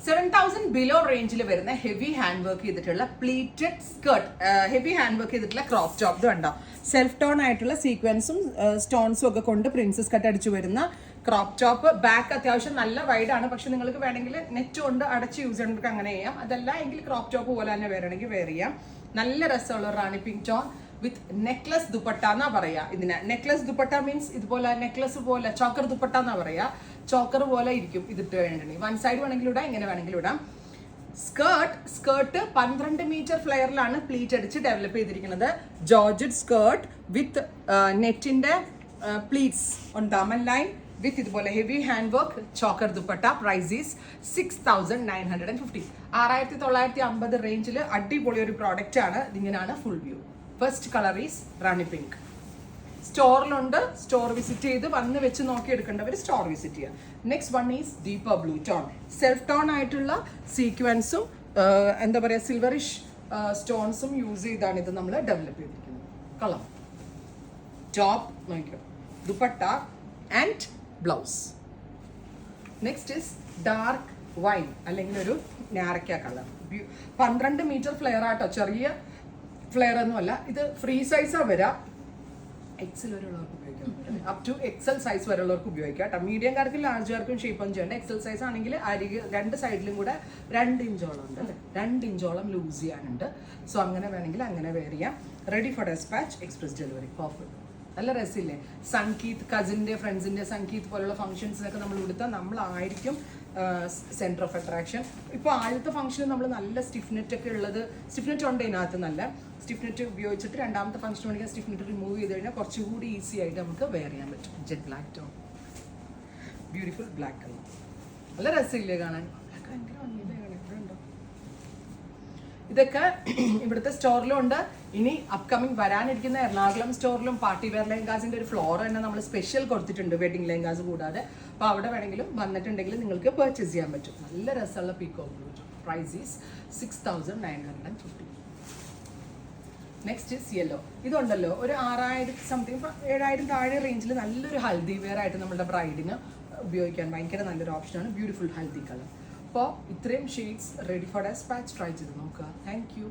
7,000 below റേഞ്ചിൽ വരുന്ന heavy hand work ചെയ്തിട്ടുള്ള pleated skirt, heavy hand work ചെയ്തിട്ടുള്ള ക്രോപ്പ് ടോപ്പ്. ഇത് കണ്ടോ, സെൽഫ് ടോൺ ആയിട്ടുള്ള സീക്വൻസും സ്റ്റോൺസും ഒക്കെ കൊണ്ട് പ്രിൻസസ് കട്ട് അടിച്ചു വരുന്ന ക്രോപ്പ് ടോപ്പ്. ബാക്ക് അത്യാവശ്യം നല്ല വൈഡാണ്, പക്ഷെ നിങ്ങൾക്ക് വേണമെങ്കിൽ നെറ്റ് കൊണ്ട് അടച്ച് യൂസ് ചെയ്യണമെങ്കിൽ അങ്ങനെ ചെയ്യാം. അതല്ല എങ്കിൽ ക്രോപ്പ് ടോപ്പ് പോലെ തന്നെ വേണമെങ്കിൽ വെയർ ചെയ്യാം. നല്ല രസമുള്ള rani pink tone with necklace dupatta എന്നാ പറയാ. ഇതിന് നെക്ലസ് ദുപ്പട്ട മീൻസ് ഇതുപോലെ നെക്ലസ് പോലെ ചോക്കർ ദുപ്പട്ട എന്നാ പറയാ. ചോക്കർ പോലെ ഇരിക്കും ഇതിട്ട് വേണമെങ്കിൽ. വൺ സൈഡ് വേണമെങ്കിലും ഇടാം, ഇങ്ങനെ വേണമെങ്കിലും ഇടാം. സ്കേർട്ട് 12 മീറ്റർ ഫ്ലെയറിലാണ് പ്ലീറ്റ് അടിച്ച് ഡെവലപ്പ് ചെയ്തിരിക്കുന്നത്. ജോർജറ്റ് സ്കേർട്ട് വിത്ത് നെറ്റിന്റെ പ്ലീറ്റ്സ് ഓൺ ദാമൻ ലൈൻ വിത്ത് ഇതുപോലെ heavy hand work choker dupatta. Price is 6,950. 6,950 റേഞ്ചിൽ അടിപൊളി ഒരു പ്രോഡക്റ്റ് ആണ്. ഇതിങ്ങനെയാണ് full view. First colour is rani pink. സ്റ്റോറിലുണ്ട്, സ്റ്റോർ വിസിറ്റ് ചെയ്ത് വന്ന് വെച്ച് നോക്കി എടുക്കേണ്ടവർ സ്റ്റോർ വിസിറ്റ് ചെയ്യുക. Next one is deeper blue tone. Self tone ആയിട്ടുള്ള സീക്വൻസും എന്താ പറയുക സിൽവറിഷ് സ്റ്റോൺസും യൂസ് ചെയ്താണ് ഇത് നമ്മൾ ഡെവലപ്പ് ചെയ്തിരിക്കുന്നത്. കളർ ടോപ്പ് നോക്കിയോ, dupatta and blouse. Next is dark wine അല്ലെങ്കിൽ ഒരു നാരക്ക കളർ. 12 മീറ്റർ ഫ്ലെയർ ആട്ടോ, ചെറിയ ഫ്ലെയർ ഒന്നുമല്ല. ഇത് ഫ്രീ സൈസാണ് വരാം. എക്സൽ വരെയുള്ളവർക്ക് ഉപയോഗിക്കാം, അപ് ടു എക്സൽ സൈസ് വരെയുള്ളവർക്ക് ഉപയോഗിക്കാം കേട്ടോ. മീഡിയംകാർക്കും ലാർജുകാർക്കും ഷേപ്പ് ഒന്നും ചെയ്യേണ്ട. എക്സൽ സൈസ് ആണെങ്കിൽ രണ്ട് സൈഡിലും കൂടെ 2 ഇഞ്ചോളം ഉണ്ട് അല്ലേ, 2 ഇഞ്ചോളം ലൂസ് ചെയ്യാനുണ്ട്. സോ അങ്ങനെ വേണമെങ്കിൽ അങ്ങനെ വെയർ ചെയ്യാം. Ready for despatch, express delivery. Perfect. നല്ല രസമില്ലേ? സംഗീത് കസിൻ്റെ ഫ്രണ്ട്സിൻ്റെ സംഗീത് പോലുള്ള ഫംഗ്ഷൻസിനൊക്കെ നമ്മൾ കൊടുത്താൽ നമ്മളായിരിക്കും സെൻറ്റർ ഓഫ് അട്രാക്ഷൻ. ഇപ്പോൾ ആദ്യത്തെ ഫംഗ്ഷന് നമ്മൾ നല്ല സ്റ്റിഫ്നെറ്റ് ഒക്കെ ഉള്ളത്, സ്റ്റിഫ്നെറ്റ് ഉണ്ട് ഇതിനകത്ത്, നല്ല സ്റ്റിഫ്നെറ്റ് ഉപയോഗിച്ചിട്ട് രണ്ടാമത്തെ ഫംഗ്ഷൻ വേണമെങ്കിൽ സ്റ്റിഫ്നെറ്റ് റിമൂവ് ചെയ്ത് കഴിഞ്ഞാൽ കുറച്ചുകൂടി ഈസി ആയിട്ട് നമുക്ക് വെയർ ചെയ്യാൻ പറ്റും. Jet black tone, beautiful black colour. നല്ല രസമില്ലേ കാണാൻ? ഭയങ്കര ഉണ്ടോ? ഇതൊക്കെ ഇവിടുത്തെ സ്റ്റോറിലും ഉണ്ട്. ഇനി അപ്കമിങ് വരാനിരിക്കുന്ന എറണാകുളം സ്റ്റോറിലും പാർട്ടി വെയർ ലെഹങ്കാസിന്റെ ഒരു ഫ്ലോർ തന്നെ നമ്മൾ സ്പെഷ്യൽ കൊടുത്തിട്ടുണ്ട്, വെഡിങ് ലെഹങ്കാസ് കൂടാതെ. അപ്പോൾ അവിടെ വേണമെങ്കിലും വന്നിട്ടുണ്ടെങ്കിൽ നിങ്ങൾക്ക് പർച്ചേസ് ചെയ്യാൻ പറ്റും. നല്ല രസമുള്ള peacock blue. Price is 6,950. Next is yellow. ഇതുണ്ടല്ലോ ഒരു 6,000 സംതിങ്, 7,000 താഴെ റേഞ്ചിൽ നല്ലൊരു ഹൽദി വെയർ ആയിട്ട് നമ്മുടെ ബ്രൈഡിന് ഉപയോഗിക്കാൻ ഭയങ്കര നല്ലൊരു ഓപ്ഷനാണ്. Beautiful haldi colour. അപ്പോൾ ഇത്രയും shades ready for dispatch. Try ചെയ്ത് നോക്കുക. Thank U.